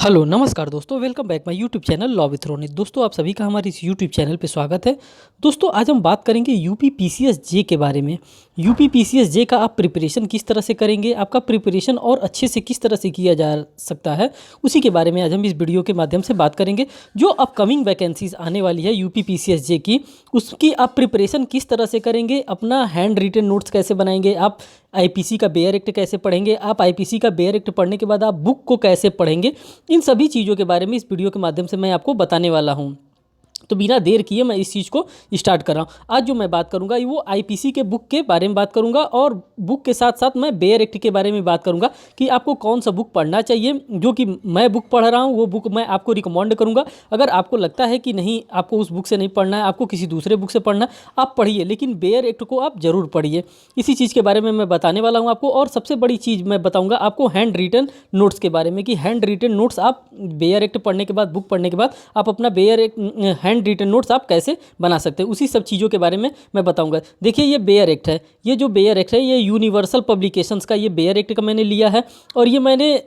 Hello नमस्कार दोस्तों, welcome back my YouTube channel law with Ronit. दोस्तों आप सभी का हमारे इस यूट्यूब चैनल पे स्वागत है। दोस्तों आज हम बात करेंगे यूपी पीसीएस जे के बारे में। यूपी पीसीएस जे का आप प्रिपरेशन किस तरह से करेंगे, आपका प्रिपरेशन और अच्छे से किस तरह से किया जा सकता है, उसी के बारे में आज हम इस वीडियो के माध्यम से बात करेंगे। जो अपकमिंग वैकेंसीज आने वाली है यूपी पीसीएस जे की, उसकी आप प्रिपरेशन किस तरह से करेंगे, अपना हैंड रिटन नोट्स कैसे बनाएंगे, आप आईपीसी का बेयर एक्ट कैसे पढ़ेंगे, आप आईपीसी का बेयर एक्ट पढ़ने के बाद आप बुक को कैसे पढ़ेंगे, इन सभी चीज़ों के बारे में इस वीडियो के माध्यम से मैं आपको बताने वाला हूं। तो बिना देर किए मैं इस चीज़ को स्टार्ट कर रहा हूँ। आज जो मैं बात करूँगा वो आईपीसी के बुक के बारे में बात करूँगा, और बुक के साथ साथ मैं बेयर एक्ट के बारे में बात करूँगा कि आपको कौन सा बुक पढ़ना चाहिए। जो कि मैं बुक पढ़ रहा हूँ वो बुक मैं आपको रिकमेंड करूँगा। अगर आपको लगता है कि नहीं, आपको उस बुक से नहीं पढ़ना है, आपको किसी दूसरे बुक से पढ़ना है, आप पढ़िए, लेकिन बेयर एक्ट को आप ज़रूर पढ़िए। इसी चीज़ के बारे में मैं बताने वाला हूँ आपको। और सबसे बड़ी चीज़ मैं बताऊँगा आपको हैंड रिटन नोट्स के बारे में, कि हैंड रिटन नोट्स आप बेयर एक्ट पढ़ने के बाद, बुक पढ़ने के बाद आप अपना bare act hand written notes आप कैसे बना सकते हैं, उसी सब चीज़ों के बारे में मैं बताऊंगा। देखिए ये बेयर एक्ट है, ये जो बेयर एक्ट है ये यूनिवर्सल पब्लिकेशंस का ये बेयर एक्ट का मैंने लिया है, और ये मैंने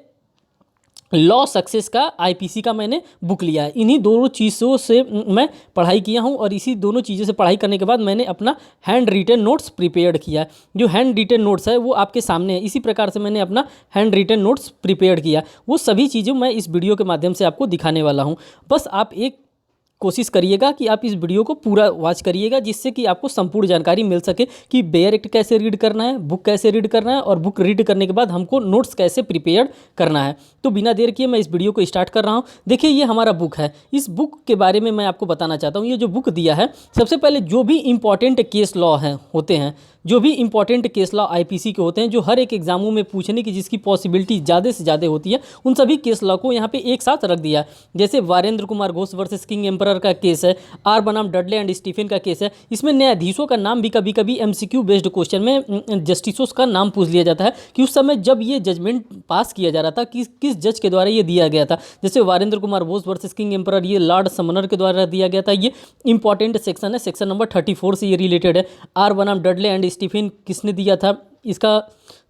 लॉ सक्सेस का आईपीसी का मैंने बुक लिया है। इन्हीं दोनों चीज़ों से मैं पढ़ाई किया हूं, और इसी दोनों चीज़ों से पढ़ाई करने के बाद मैंने अपना हैंड रिटन नोट्स प्रिपेयर्ड किया है। जो हैंड रिटन नोट्स है वो आपके सामने है। इसी प्रकार से मैंने अपना हैंड रिटन नोट्स प्रिपेयर्ड किया। वो सभी चीज़ें मैं इस वीडियो के माध्यम से आपको दिखाने वाला हूँ। बस आप एक कोशिश करिएगा कि आप इस वीडियो को पूरा वॉच करिएगा, जिससे कि आपको संपूर्ण जानकारी मिल सके कि बेयर एक्ट कैसे रीड करना है, बुक कैसे रीड करना है, और बुक रीड करने के बाद हमको नोट्स कैसे प्रिपेयर करना है। तो बिना देर किए मैं इस वीडियो को स्टार्ट कर रहा हूँ। देखिए ये हमारा बुक है। इस बुक के बारे में मैं आपको बताना चाहता हूँ। ये जो बुक दिया है, सबसे पहले जो भी इंपॉर्टेंट केस लॉ हैं होते हैं, जो भी इंपॉर्टेंट केस लॉ आईपीसी के होते हैं, जो हर एक एग्जामों में पूछने की जिसकी पॉसिबिलिटी ज़्यादा से ज़्यादा होती है, उन सभी केस लॉ को यहाँ पे एक साथ रख दिया। जैसे Varendra Kumar Ghosh versus king emperor का केस है, आर बनाम डडले एंड स्टीफन का केस है। इसमें न्यायाधीशों का नाम भी कभी कभी एमसीक्यू बेस्ड क्वेश्चन में जस्टिसों का नाम पूछ लिया जाता है कि उस समय जब ये जजमेंट पास किया जा रहा था किस जज के द्वारा ये दिया गया था। जैसे Varendra Kumar Ghosh versus king emperor, ये लॉर्ड समनर के द्वारा दिया गया था। ये इंपॉर्टेंट सेक्शन है, सेक्शन नंबर 34 से ये रिलेटेड है। आर बनाम डडले एंड स्टीफन किसने दिया था? इसका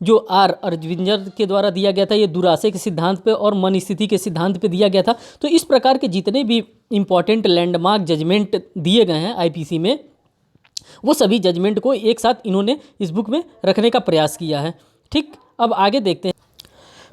जो आर अरविंजर के द्वारा दिया गया था, ये दुरासे के सिद्धांत पे और मन स्थिति के सिद्धांत पे दिया गया था। तो इस प्रकार के जितने भी इंपॉर्टेंट लैंडमार्क जजमेंट दिए गए हैं आईपीसी में, वो सभी जजमेंट को एक साथ इन्होंने इस बुक में रखने का प्रयास किया है। ठीक, अब आगे देखते हैं।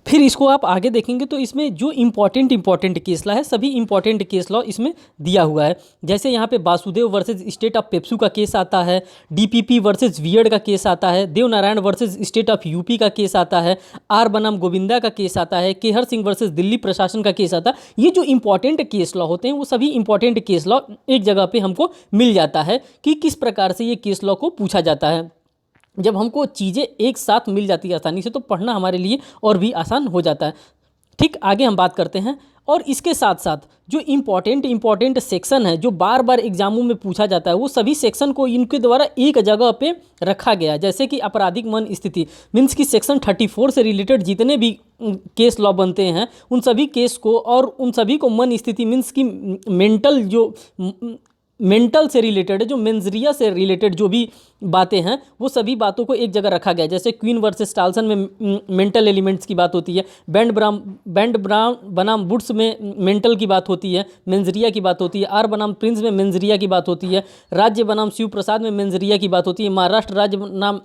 फिर इसको आप आगे देखेंगे तो इसमें जो इंपॉर्टेंट केस लॉ है, सभी इंपॉर्टेंट केस लॉ इसमें दिया हुआ है। जैसे यहाँ पे Vasudev versus state of PEPSU का केस आता है, डीपीपी वर्सेस वियर्ड का केस आता है, Devnarayan versus state of UP का केस आता है, आर बनाम गोविंदा का केस आता है, केहर सिंह वर्सेस दिल्ली प्रशासन का केस आता है। ये जो इंपॉर्टेंट केस लॉ होते हैं, वो सभी इंपॉर्टेंट केस लॉ एक जगह पर हमको मिल जाता है कि किस प्रकार से ये केस लॉ को पूछा जाता है। जब हमको चीज़ें एक साथ मिल जाती है आसानी से, तो पढ़ना हमारे लिए और भी आसान हो जाता है। ठीक, आगे हम बात करते हैं। और इसके साथ साथ जो इंपॉर्टेंट सेक्शन है, जो बार बार एग्जामों में पूछा जाता है, वो सभी सेक्शन को इनके द्वारा एक जगह पे रखा गया है। जैसे कि आपराधिक मन स्थिति, मीन्स कि सेक्शन 34 से रिलेटेड जितने भी केस लॉ बनते हैं, उन सभी केस को और उन सभी को मन स्थिति मीन्स कि मेंटल से रिलेटेड है, जो मेंजरिया से रिलेटेड जो भी बातें हैं, वो सभी बातों को एक जगह रखा गया है। जैसे क्वीन वर्सेस टाल्सन में मेंटल एलिमेंट्स की बात होती है, बैंड ब्राउन बनाम वुड्स में मेंटल की बात होती है, मेंजरिया की बात होती है, आर बनाम प्रिंस में मेंजरिया की बात होती है, राज्य बनाम शिव प्रसाद में मेंजरिया की बात होती है, महाराष्ट्र राज्य बनाम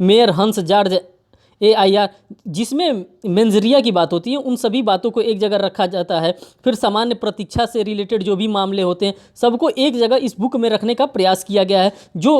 मेयर हंस जॉर्ज AIR जिसमें मेंजरिया की बात होती है, उन सभी बातों को एक जगह रखा जाता है। फिर सामान्य प्रतीक्षा से रिलेटेड जो भी मामले होते हैं, सबको एक जगह इस बुक में रखने का प्रयास किया गया है। जो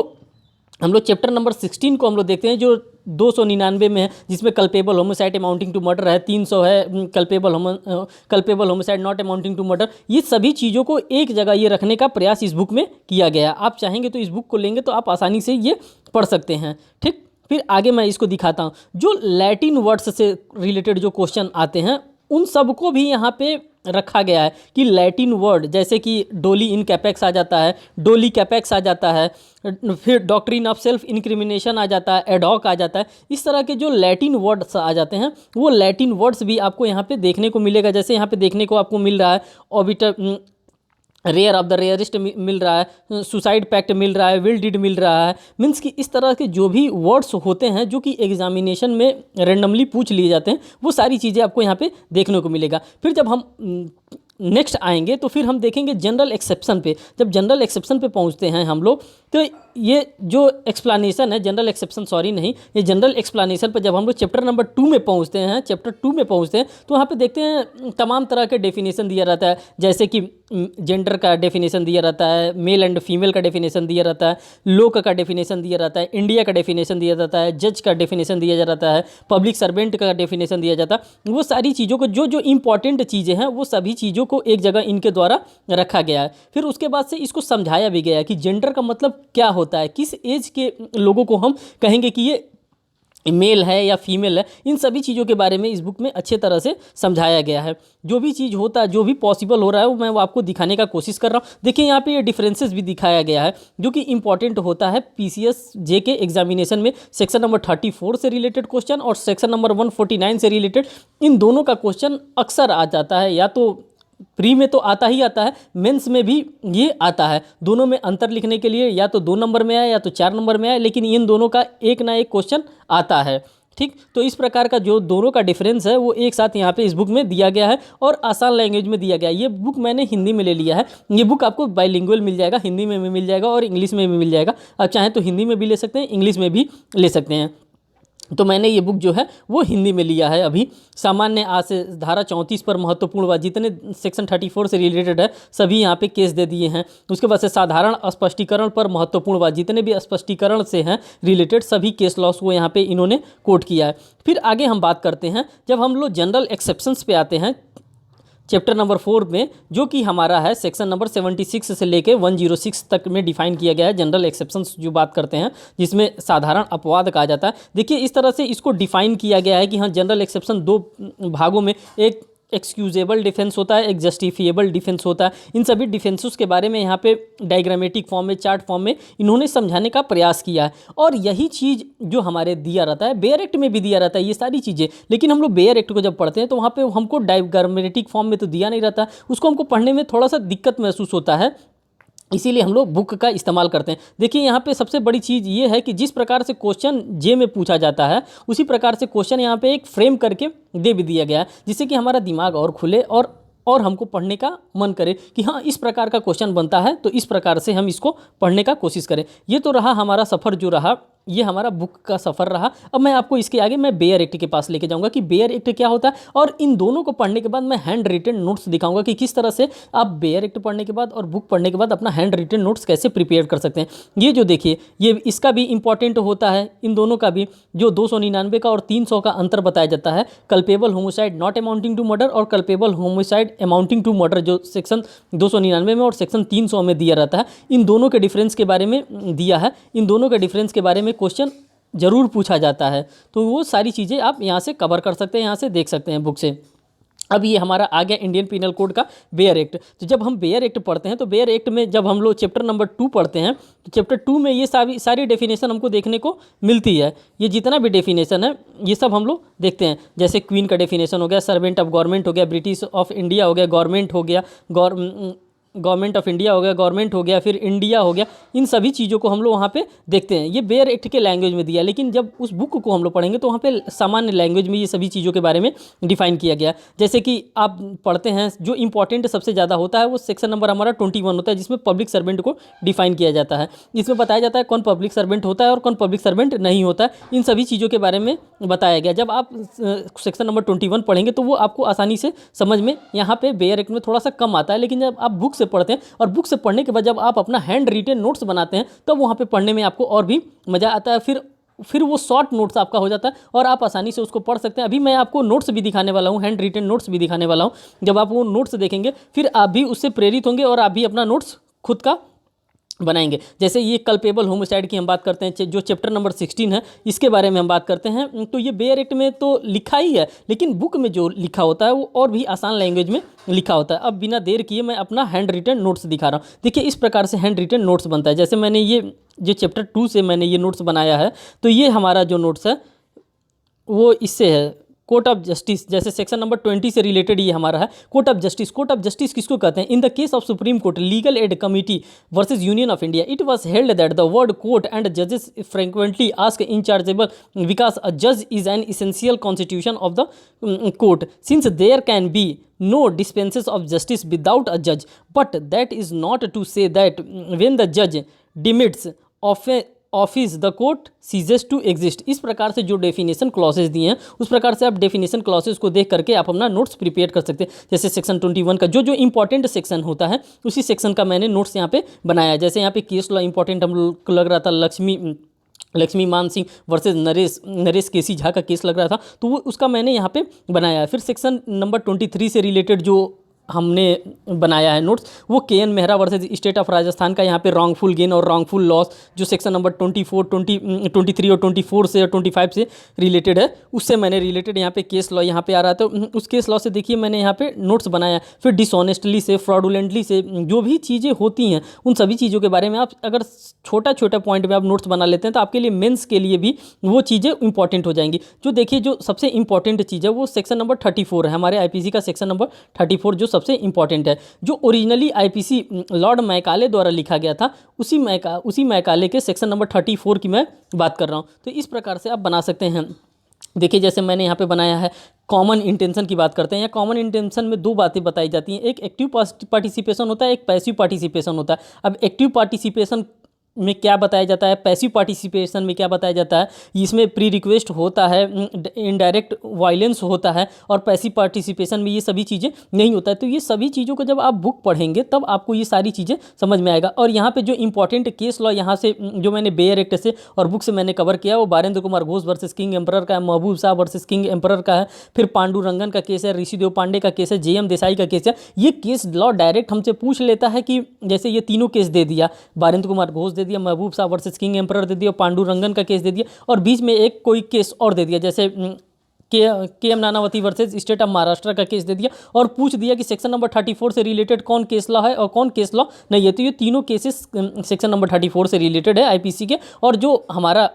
हम लोग चैप्टर नंबर 16 को हम लोग देखते हैं, जो 299 में है, जिसमें culpable homicide amounting to murder है, 300 है culpable homicide not amounting to murder. ये सभी चीज़ों को एक जगह ये रखने का प्रयास इस बुक में किया गया। आप चाहेंगे तो इस बुक को लेंगे तो आप आसानी से ये पढ़ सकते हैं। ठीक, फिर आगे मैं इसको दिखाता हूँ। जो लैटिन वर्ड्स से रिलेटेड जो क्वेश्चन आते हैं, उन सबको भी यहाँ पे रखा गया है कि लैटिन वर्ड, जैसे कि डोली इन कैपेक्स आ जाता है, डोली कैपेक्स आ जाता है, फिर डॉक्ट्रिन ऑफ सेल्फ इंक्रिमिनेशन आ जाता है, एडॉक आ जाता है। इस तरह के जो लैटिन वर्ड्स आ जाते हैं, वो लैटिन वर्ड्स भी आपको यहाँ पे देखने को मिलेगा। जैसे यहाँ पे देखने को आपको मिल रहा है रेयर ऑफ द रेयरिस्ट मिल रहा है, सुसाइड पैक्ट मिल रहा है, विल डिड मिल रहा है। मीन्स कि इस तरह के जो भी वर्ड्स होते हैं जो कि एग्जामिनेशन में रेंडमली पूछ लिए जाते हैं, वो सारी चीज़ें आपको यहाँ पे देखने को मिलेगा। फिर जब हम नेक्स्ट आएंगे तो फिर हम देखेंगे जनरल एक्सेप्शन पे। जब जनरल एक्सेप्शन पे पहुँचते हैं हम लोग, तो ये जो एक्सप्लानेशन है, जनरल एक्सेप्शन सॉरी नहीं, ये जनरल एक्सप्लानेशन पर जब हम लोग चैप्टर नंबर 2 में पहुँचते हैं, तो वहाँ पे देखते हैं तमाम तरह के डेफिनेशन दिया रहता है। जैसे कि जेंडर का डेफिनेशन दिया रहता है, मेल एंड फीमेल का डेफिनेशन दिया रहता है, लोक का डेफिनेशन दिया रहता है, इंडिया का डेफिनेशन दिया जाता है, जज का डेफिनेशन दिया जाता है, पब्लिक सर्वेंट का डेफिनेशन दिया जाता है। वो सारी चीज़ों को जो जो इंपॉर्टेंट चीज़ें हैं वो सभी चीज़ों को एक जगह इनके द्वारा रखा गया है। फिर उसके बाद से इसको समझाया भी गया है कि जेंडर का मतलब क्या होता है, किस एज के लोगों को हम कहेंगे कि ये मेल है या फीमेल है। इन सभी चीज़ों के बारे में इस बुक में अच्छे तरह से समझाया गया है। जो भी चीज़ होता है, जो भी पॉसिबल हो रहा है, वो मैं वो आपको दिखाने का कोशिश कर रहा हूँ। देखिए यहाँ पे ये डिफरेंसेस भी दिखाया गया है जो कि इंपॉर्टेंट होता है पीसीएस जे के एग्जामिनेशन में। सेक्शन नंबर 34 से रिलेटेड क्वेश्चन और सेक्शन नंबर 149 से रिलेटेड, इन दोनों का क्वेश्चन अक्सर आ जाता है। या तो प्री में तो आता ही आता है, मेंस में भी ये आता है। दोनों में अंतर लिखने के लिए या तो 2 नंबर में आए या तो 4 नंबर में आए, लेकिन इन दोनों का एक ना एक क्वेश्चन आता है। ठीक, तो इस प्रकार का जो दोनों का डिफरेंस है वो एक साथ यहाँ पे इस बुक में दिया गया है और आसान लैंग्वेज में दिया गया है। ये बुक मैंने हिंदी में ले लिया है। ये बुक आपको बाइलिंगुअल मिल जाएगा, हिंदी में भी मिल जाएगा और इंग्लिश में भी मिल जाएगा। आप चाहें तो हिंदी में भी ले सकते हैं, इंग्लिश में भी ले सकते हैं। तो मैंने ये बुक जो है वो हिंदी में लिया है अभी। सामान्य आज से धारा 34 पर महत्वपूर्ण बात, जितने सेक्शन 34 से रिलेटेड है सभी यहाँ पे केस दे दिए हैं। उसके बाद से साधारण स्पष्टीकरण पर महत्वपूर्ण बात, जितने भी स्पष्टीकरण से हैं रिलेटेड सभी केस लॉस को यहाँ पे इन्होंने कोट किया है। फिर आगे हम बात करते हैं, जब हम लोग जनरल एक्सेप्शंस पे आते हैं चैप्टर नंबर 4 में, जो कि हमारा है सेक्शन नंबर 76 से लेके 106 तक में डिफाइन किया गया है जनरल एक्सेप्शंस जो बात करते हैं, जिसमें साधारण अपवाद कहा जाता है। देखिए इस तरह से इसको डिफाइन किया गया है कि हाँ, जनरल एक्सेप्शन 2 भागों में, एक एक्सक्यूजेबल डिफेंस होता है, एक जस्टिफिएबल डिफेंस होता है। इन सभी डिफेंसेस के बारे में यहाँ पे डायग्रामेटिक फॉर्म में, चार्ट फॉर्म में इन्होंने समझाने का प्रयास किया है। और यही चीज़ जो हमारे दिया रहता है, बेयर एक्ट में भी दिया रहता है ये सारी चीज़ें। लेकिन हम लोग बेयर एक्ट को जब पढ़ते हैं तो वहाँ पे हमको डायग्रामेटिक फॉर्म में तो दिया नहीं रहता, उसको हमको पढ़ने में थोड़ा सा दिक्कत महसूस होता है, इसीलिए हम लोग बुक का इस्तेमाल करते हैं। देखिए यहाँ पे सबसे बड़ी चीज़ ये है कि जिस प्रकार से क्वेश्चन जे में पूछा जाता है उसी प्रकार से क्वेश्चन यहाँ पे एक फ्रेम करके दे भी दिया गया है, जिससे कि हमारा दिमाग और खुले और हमको पढ़ने का मन करे कि हाँ, इस प्रकार का क्वेश्चन बनता है तो इस प्रकार से हम इसको पढ़ने का कोशिश करें। ये तो रहा हमारा सफ़र, जो रहा ये हमारा बुक का सफ़र रहा। अब मैं आपको इसके आगे मैं बेयर एक्ट के पास लेके जाऊंगा कि बेयर एक्ट क्या होता है, और इन दोनों को पढ़ने के बाद मैं हैंड रिटन नोट्स दिखाऊंगा कि किस तरह से आप बेयर एक्ट पढ़ने के बाद और बुक पढ़ने के बाद अपना हैंड रिटन नोट्स कैसे प्रिपेयर कर सकते हैं। ये जो देखिए, ये इसका भी इंपॉर्टेंट होता है, इन दोनों का भी, जो 299 का और 300 का अंतर बताया जाता है। Culpable homicide not amounting to murder और culpable homicide amounting to murder, जो सेक्शन 299 में और सेक्शन 300 में दिया रहता है, इन दोनों के डिफरेंस के बारे में दिया है। इन दोनों के डिफरेंस के बारे में क्वेश्चन जरूर पूछा जाता है, तो वो सारी चीज़ें आप यहाँ से कवर कर सकते हैं, यहाँ से देख सकते हैं बुक से। अब ये हमारा आ गया इंडियन पिनल कोड का बेयर एक्ट। तो जब हम बेयर एक्ट पढ़ते हैं तो बेयर एक्ट में जब हम लोग चैप्टर नंबर 2 पढ़ते हैं तो चैप्टर 2 में ये सारी डेफिनेशन हमको देखने को मिलती है। ये जितना भी डेफिनेशन है ये सब हम लोग देखते हैं। जैसे क्वीन का डेफिनेशन हो गया, सर्वेंट ऑफ गवर्नमेंट हो गया, ब्रिटिश ऑफ इंडिया हो गया, गवर्नमेंट हो गया, गवर्नमेंट ऑफ इंडिया हो गया, गवर्नमेंट हो गया, फिर इंडिया हो गया। इन सभी चीज़ों को हम लोग वहाँ पे देखते हैं। ये बेयर एक्ट के लैंग्वेज में दिया, लेकिन जब उस बुक को हम लोग पढ़ेंगे तो वहाँ पे सामान्य लैंग्वेज में ये सभी चीज़ों के बारे में डिफाइन किया गया। जैसे कि आप पढ़ते हैं, जो इंपॉर्टेंट सबसे ज़्यादा होता है वो सेक्शन नंबर हमारा 21 होता है, जिसमें पब्लिक सर्वेंट को डिफाइन किया जाता है। इसमें बताया जाता है कौन पब्लिक सर्वेंट होता है और कौन पब्लिक सर्वेंट नहीं होता है। इन सभी चीज़ों के बारे में बताया गया। जब आप सेक्शन नंबर 21 पढ़ेंगे तो वो आपको आसानी से समझ में यहाँ पे बेयर एक्ट में थोड़ा सा कम आता है। लेकिन जब आप बुक से पढ़ते हैं और बुक से पढ़ने के बाद जब आप अपना हैंड रिटन नोट्स बनाते हैं तब वहाँ पे पढ़ने में आपको और भी मज़ा आता है। फिर वो शॉर्ट नोट्स आपका हो जाता है और आप आसानी से उसको पढ़ सकते हैं। अभी मैं आपको नोट्स भी दिखाने वाला हूँ, हैंड रिटन नोट्स भी दिखाने वाला हूँ। जब आप वो नोट्स देखेंगे फिर आप भी उससे प्रेरित होंगे और आप भी अपना नोट्स खुद का बनाएंगे। जैसे ये कल्पेबल होमोसाइड की हम बात करते हैं, जो चैप्टर नंबर 16 है, इसके बारे में हम बात करते हैं। तो ये बेयर एक्ट में तो लिखा ही है, लेकिन बुक में जो लिखा होता है वो और भी आसान लैंग्वेज में लिखा होता है। अब बिना देर किए मैं अपना हैंड रिटन नोट्स दिखा रहा हूँ। देखिए इस प्रकार से हैंड रिटन नोट्स बनता है। जैसे मैंने ये जो चैप्टर 2 से मैंने ये नोट्स बनाया है, तो ये हमारा जो नोट्स है वो इससे है, कोर्ट ऑफ जस्टिस, जैसे सेक्शन नंबर 20 से रिलेटेड ये हमारा है court of justice. Court of justice किसको कहते हैं? In the case of supreme court legal aid committee versus union of India, it was held that the word court and जजेस frequently ask इंचार्जेबल because a जज is an essential constitution of the court since there can be no dispenses of justice without a judge, but that is not to say that when the judge demits office the court ceases to exist. इस प्रकार से जो definition clauses दिए हैं उस प्रकार से आप डेफिनेशन क्लॉसेज को देख करके आप अपना नोट्स प्रिपेयर कर सकते हैं। जैसे सेक्शन 21 का जो इंपॉर्टेंट सेक्शन होता है उसी सेक्शन का मैंने नोट्स यहाँ पे बनाया है। जैसे यहाँ पे केस लॉ इंपॉर्टेंट हम लोग को लग रहा था, लक्ष्मी मान सिंह वर्सेज नरेश केसी झा का केस लग रहा था, तो वो उसका मैंने यहाँ पे बनाया है। फिर सेक्शन नंबर 23 से रिलेटेड जो हमने बनाया है नोट्स, वो KN Mehra versus state of Rajasthan का यहाँ पे रॉन्गफुल गेन और रॉन्गफुल लॉस जो सेक्शन नंबर 23 और 24 से और 25 से रिलेटेड है, उससे मैंने रिलेटेड यहाँ पे केस लॉ यहाँ पे आ रहा है। तो उस केस लॉ से देखिए मैंने यहाँ पे नोट्स बनाया। फिर डिसऑनेस्टली से, फ्रॉडुलेंटली से जो भी चीज़ें होती हैं उन सभी चीज़ों के बारे में आप अगर छोटा पॉइंट में आप नोट्स बना लेते हैं तो आपके लिए मेंस के लिए भी वो चीज़ें इंपॉर्टेंट हो जाएंगी। जो देखिए जो सबसे इंपॉर्टेंट चीज़ है वो सेक्शन नंबर 34 है, हमारे IPC का सेक्शन नंबर 34 जो सबसे इंपॉर्टेंट है, जो ओरिजिनली IPC लॉर्ड मैकाले द्वारा लिखा गया था, उसी मैकाले के सेक्शन नंबर 34 की मैं बात कर रहा हूँ। तो इस प्रकार से आप बना सकते हैं। देखिए जैसे मैंने यहाँ पे बनाया है कॉमन इंटेंशन की बात करते हैं। या कॉमन इंटेंशन में दो बातें बताई जाती हैं, एक एक्टिव पार्टिसिपेशन होता है, एक पैसिव पार्टिसिपेशन होता है। अब एक्टिव पार्टिसिपेशन में क्या बताया जाता है, पैसिव पार्टिसिपेशन में क्या बताया जाता है, इसमें प्री रिक्वेस्ट होता है, इनडायरेक्ट वायलेंस होता है, और पैसिव पार्टिसिपेशन में ये सभी चीज़ें नहीं होता है। तो ये सभी चीज़ों को जब आप बुक पढ़ेंगे तब आपको ये सारी चीज़ें समझ में आएगा। और यहाँ पे जो इंपॉर्टेंट केस लॉ यहाँ से जो मैंने बेयर एक्ट से और बुक से मैंने कवर किया वो Barendra Kumar Ghosh versus king emperor का है, महबूब शाह वर्सेस किंग एम्परर का है, फिर पांडुरंगन का केस है, ऋषिदेव पांडे का केस है, JM देसाई का केस है। ये केस लॉ डायरेक्ट हमसे पूछ लेता है कि जैसे ये तीनों केस दे दिया, बारेंद्र कुमार घोष दे दिया, महबूब शाह वर्सेस किंग एम्परर दे दिया, पांडुरंगन का केस दे दिया, और बीच में एक कोई केस और दे दिया जैसे KM Nanavati versus state of Maharashtra का केस दे दिया, और पूछ दिया कि सेक्शन नंबर 34 से रिलेटेड कौन केस लॉ है और कौन केस लॉ नहीं है। तो ये तीनों केसेस सेक्शन नंबर 34 से रिलेटेड है IPC के, और जो हमारा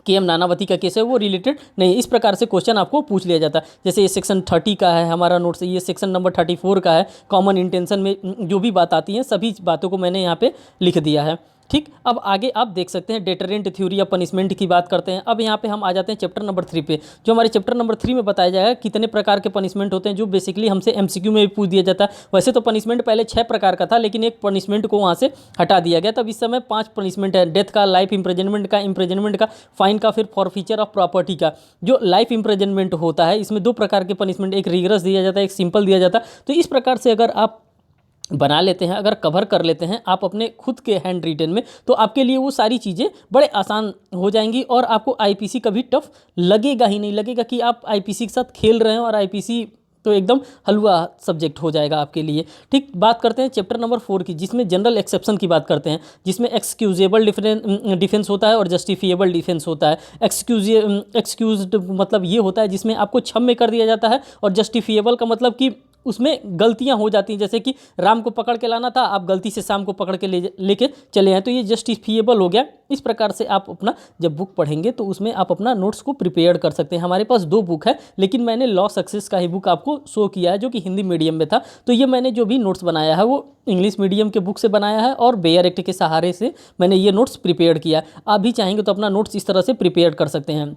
KM नानावती का केस है वो रिलेटेड नहीं है। इस प्रकार से क्वेश्चन आपको पूछ लिया जाता है। जैसे ये सेक्शन 30 का है हमारा नोट से, ये सेक्शन नंबर 34 का है। कॉमन इंटेंशन में जो भी बात आती है सभी बातों को मैंने यहाँ पे लिख दिया है। ठीक, अब आगे आप देख सकते हैं डेटरेंट थ्योरी ऑफ पनिशमेंट की बात करते हैं। अब यहाँ पे हम आ जाते हैं चैप्टर नंबर 3 पे, जो हमारे चैप्टर नंबर 3 में बताया जाएगा कितने प्रकार के पनिशमेंट होते हैं, जो बेसिकली हमसे MCQ में भी पूछ दिया जाता है। वैसे तो पनिशमेंट पहले 6 प्रकार का था, लेकिन एक पनिशमेंट को वहाँ से हटा दिया गया। तब इस समय 5 पनिशमेंट है, डेथ का, लाइफ इम्प्रिजनमेंट का, फाइन का, फिर फॉरफीचर ऑफ प्रॉपर्टी का। जो लाइफ इम्प्रिजनमेंट होता है इसमें 2 प्रकार के पनिशमेंट, एक रिगरस दिया जाता है, एक सिंपल दिया जाता है। तो इस प्रकार से अगर आप बना लेते हैं, अगर कवर कर लेते हैं आप अपने खुद के हैंड रिटन में, तो आपके लिए वो सारी चीज़ें बड़े आसान हो जाएंगी और आपको IPC कभी टफ लगेगा ही नहीं। लगेगा कि आप IPC के साथ खेल रहे हैं, और IPC तो एकदम हलवा सब्जेक्ट हो जाएगा आपके लिए। ठीक, बात करते हैं चैप्टर नंबर 4 की, जिसमें जनरल एक्सेप्शन की बात करते हैं, जिसमें एक्सक्यूजेबल डिफेंस होता है और जस्टिफिएबल डिफेंस होता है। एक्सक्यूज्ड मतलब ये होता है जिसमें आपको क्षम्य कर दिया जाता है, और जस्टिफिएबल का मतलब कि उसमें गलतियां हो जाती हैं, जैसे कि राम को पकड़ के लाना था, आप गलती से शाम को पकड़ के लेके चले हैं, तो ये जस्टिफिएबल हो गया। इस प्रकार से आप अपना जब बुक पढ़ेंगे तो उसमें आप अपना नोट्स को प्रिपेयर कर सकते हैं। हमारे पास 2 बुक है, लेकिन मैंने लॉ सक्सेस का ही बुक आपको शो किया है जो कि हिंदी मीडियम में था। तो ये मैंने जो भी नोट्स बनाया है वो इंग्लिश मीडियम के बुक से बनाया है, और बेयर एक्ट के सहारे से मैंने ये नोट्स प्रिपेयर किया। आप भी चाहेंगे तो अपना नोट्स इस तरह से प्रिपेयर कर सकते हैं।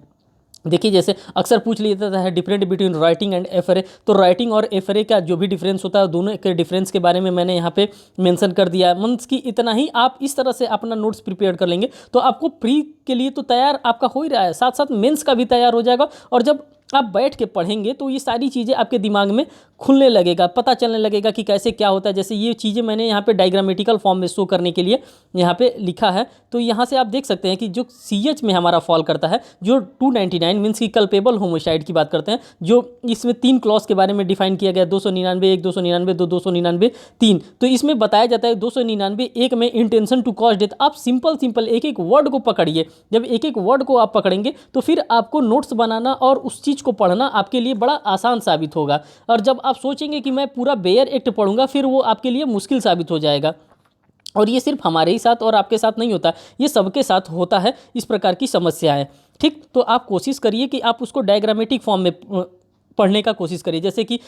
देखिए जैसे अक्सर पूछ लिया जाता है different between writing and FRA, तो राइटिंग और FRA का जो भी डिफरेंस होता है दोनों के डिफरेंस के बारे में मैंने यहाँ पे मेंशन कर दिया है। मीन्स कि इतना ही आप इस तरह से अपना नोट्स प्रिपेयर कर लेंगे तो आपको प्री के लिए तो तैयार आपका हो ही रहा है, साथ साथ मेंस का भी तैयार हो जाएगा। और जब आप बैठ के पढ़ेंगे तो ये सारी चीज़ें आपके दिमाग में खुलने लगेगा, पता चलने लगेगा कि कैसे क्या होता है। जैसे ये चीज़ें मैंने यहाँ पे डायग्रामेटिकल फॉर्म में शो करने के लिए यहाँ पे लिखा है। तो यहाँ से आप देख सकते हैं कि जो CH में हमारा फॉल करता है, जो 299 मीन्स की कल्पेबल होमोसाइड की बात करते हैं, जो इसमें 3 क्लॉज के बारे में डिफाइन किया गया, 299 1, 299 2, 299 3। तो इसमें बताया जाता है 299 1 में इंटेंशन टू कॉज डेथ। आप सिंपल एक एक वर्ड को पकड़िए। जब एक एक वर्ड को आप पकड़ेंगे तो फिर आपको नोट्स बनाना और उस चीज़ को पढ़ना आपके लिए बड़ा आसान साबित होगा। और जब आप सोचेंगे कि मैं पूरा बेयर एक्ट पढ़ूंगा फिर वो आपके लिए मुश्किल साबित हो जाएगा। और ये सिर्फ हमारे ही साथ और आपके साथ नहीं होता, ये सबके साथ होता है इस प्रकार की समस्याएं। ठीक। तो आप कोशिश करिए कि आप उसको डायग्रामेटिक फॉर्म में पढ़ने का कोशिश करिए। जैसे कि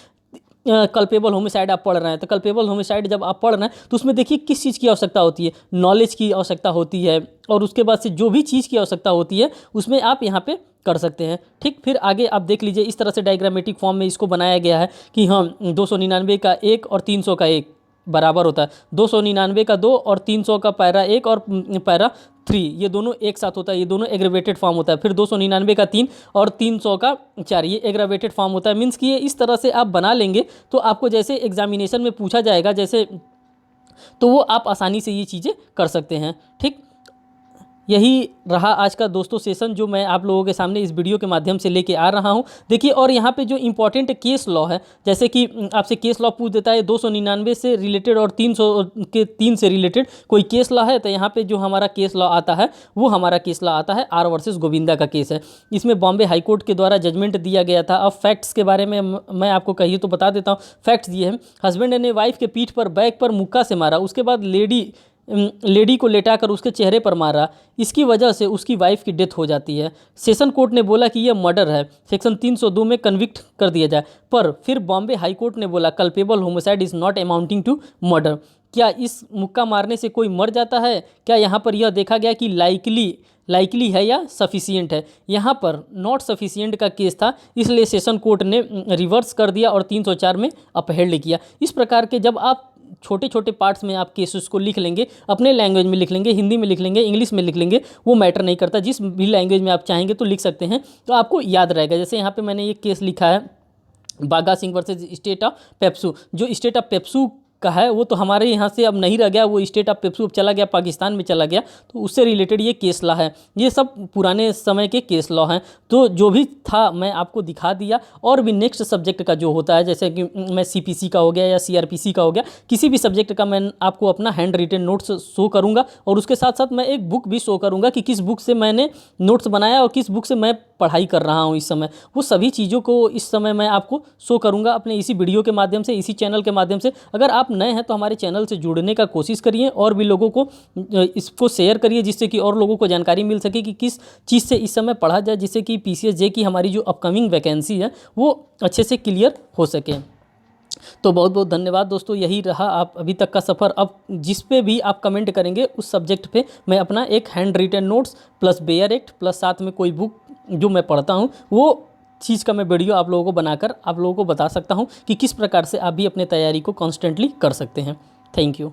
कल्पेबल होमिसाइड आप पढ़ रहे हैं, तो कल्पेबल होमिसाइड जब आप पढ़ रहे हैं तो उसमें देखिए किस चीज़ की आवश्यकता होती है, नॉलेज की आवश्यकता होती है, और उसके बाद से जो भी चीज़ की आवश्यकता होती है उसमें आप यहाँ पे कर सकते हैं। ठीक। फिर आगे आप देख लीजिए, इस तरह से डायग्रामेटिक फॉर्म में इसको बनाया गया है कि हाँ 299 का 1 और 300 का 1 बराबर होता है, 299 का 2 और 300 का पैरा 1 और पैरा 3, ये दोनों एक साथ होता है, ये दोनों एग्रीवेटेड फॉर्म होता है। फिर 299 का 3 और 300 का 4, ये एग्रीवेटेड फॉर्म होता है। मीन्स कि ये इस तरह से आप बना लेंगे तो आपको जैसे एग्जामिनेशन में पूछा जाएगा जैसे, तो वो आप आसानी से ये चीज़ें कर सकते हैं। ठीक। यही रहा आज का दोस्तों सेशन जो मैं आप लोगों के सामने इस वीडियो के माध्यम से लेके आ रहा हूं। देखिए, और यहाँ पे जो इंपॉर्टेंट केस लॉ है, जैसे कि आपसे केस लॉ पूछ देता है 299 से रिलेटेड और 300 के 3 से रिलेटेड कोई केस लॉ है, तो यहाँ पे जो हमारा केस लॉ आता है वो हमारा केस लॉ आता है आर वर्सेस गोविंदा का केस है। इसमें बॉम्बे हाईकोर्ट के द्वारा जजमेंट दिया गया था। अब फैक्ट्स के बारे में मैं आपको कहिए तो बता देता हूँ। फैक्ट्स ये हैं, हस्बैंड ने वाइफ के पीठ पर बैक पर मुक्का से मारा, उसके बाद लेडी को लेटाकर उसके चेहरे पर मारा, इसकी वजह से उसकी वाइफ की डेथ हो जाती है। सेशन कोर्ट ने बोला कि यह मर्डर है, सेक्शन 302 में कन्विक्ट कर दिया जाए, पर फिर बॉम्बे हाई कोर्ट ने बोला culpable homicide is not amounting to murder. क्या इस मुक्का मारने से कोई मर जाता है? क्या यहाँ पर यह देखा गया कि लाइकली है या सफिशिएंट है? यहाँ पर नॉट सफिशिएंट का केस था, इसलिए सेशन कोर्ट ने रिवर्स कर दिया और 304 में अपहेल्ड किया। इस प्रकार के जब आप छोटे छोटे पार्ट्स में आप केसेस को लिख लेंगे, अपने लैंग्वेज में लिख लेंगे, हिंदी में लिख लेंगे, इंग्लिश में लिख लेंगे, वो मैटर नहीं करता, जिस भी लैंग्वेज में आप चाहेंगे तो लिख सकते हैं, तो आपको याद रहेगा। जैसे यहाँ पे मैंने ये केस लिखा है बागा Singh versus state of PEPSU. जो स्टेट ऑफ पेप्सू का है वो तो हमारे यहाँ से अब नहीं रह गया, वो स्टेट ऑफ पेप्सू अब चला गया, पाकिस्तान में चला गया, तो उससे रिलेटेड ये केस लॉ है। ये सब पुराने समय के केस लॉ हैं। तो जो भी था मैं आपको दिखा दिया। और भी नेक्स्ट सब्जेक्ट का जो होता है, जैसे कि मैं CPC का हो गया या CRPC का हो गया, किसी भी सब्जेक्ट का मैं आपको अपना हैंड रिटन नोट्स शो करूँगा, और उसके साथ साथ मैं एक बुक भी शो करूँगा कि किस बुक से मैंने नोट्स बनाया और किस बुक से मैं पढ़ाई कर रहा हूँ इस समय। वो सभी चीज़ों को इस समय मैं आपको शो करूँगा अपने इसी वीडियो के माध्यम से, इसी चैनल के माध्यम से। अगर आप नए हैं तो हमारे चैनल से जुड़ने का कोशिश करिए और भी लोगों को इसको शेयर करिए, जिससे कि और लोगों को जानकारी मिल सके कि किस चीज़ से इस समय पढ़ा जाए, जिससे कि PCSJ की हमारी जो अपकमिंग वैकेंसी है वो अच्छे से क्लियर हो सके। तो बहुत बहुत धन्यवाद दोस्तों, यही रहा आप अभी तक का सफ़र। अब जिस पे भी आप कमेंट करेंगे उस सब्जेक्ट पे मैं अपना एक hand written notes plus bare act plus साथ में कोई बुक जो मैं पढ़ता हूँ वो चीज़ का मैं वीडियो आप लोगों को बनाकर आप लोगों को बता सकता हूँ कि किस प्रकार से आप भी अपने तैयारी को कॉन्स्टेंटली कर सकते हैं। Thank you.